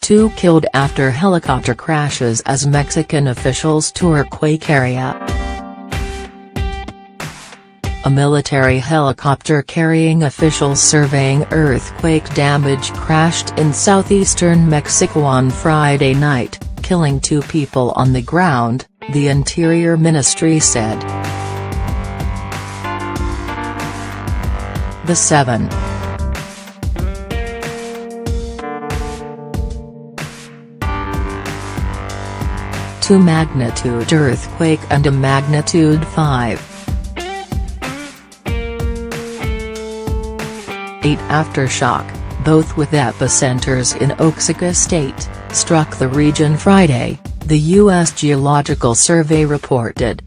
2 killed after helicopter crashes as Mexican officials tour quake area. A military helicopter carrying officials surveying earthquake damage crashed in southeastern Mexico on Friday night, killing 2 people on the ground, the Interior Ministry said. The 7.2 magnitude earthquake and a magnitude 5.8 aftershock, both with epicenters in Oaxaca state, struck the region Friday, the US Geological Survey reported.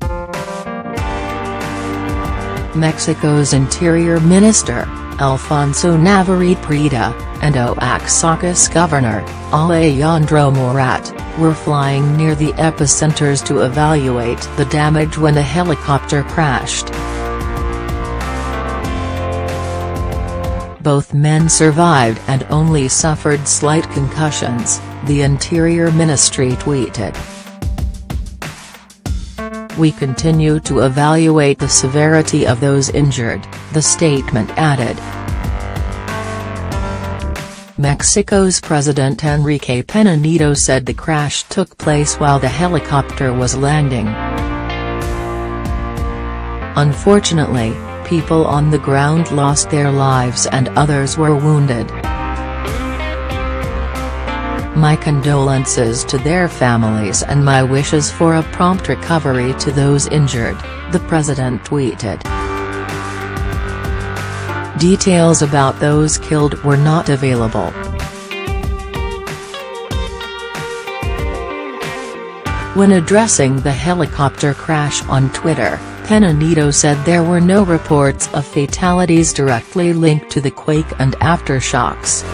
Mexico's Interior Minister, Alfonso Navarrete Prida, and Oaxaca's Governor, Alejandro Murat, were flying near the epicenters to evaluate the damage when the helicopter crashed. Both men survived and only suffered slight concussions, the Interior Ministry tweeted. "We continue to evaluate the severity of those injured," the statement added. Mexico's President Enrique Pena Nieto said the crash took place while the helicopter was landing. "Unfortunately, people on the ground lost their lives and others were wounded. My condolences to their families and my wishes for a prompt recovery to those injured," the president tweeted. Details about those killed were not available. When addressing the helicopter crash on Twitter, Pena Nieto said there were no reports of fatalities directly linked to the quake and aftershocks.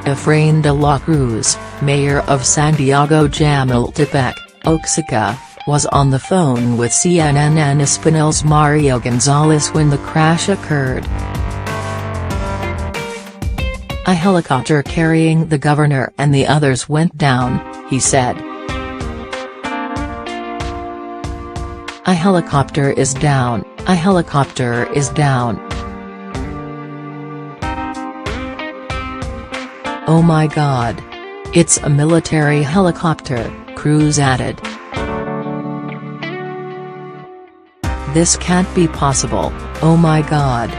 Efrain de la Cruz, mayor of Santiago Jamiltepec, Oaxaca, was on the phone with CNN and Espinal's Mario Gonzalez when the crash occurred. "A helicopter carrying the governor and the others went down," he said. "A helicopter is down, a helicopter is down. Oh my God. It's a military helicopter," Cruz added. "This can't be possible, oh my God."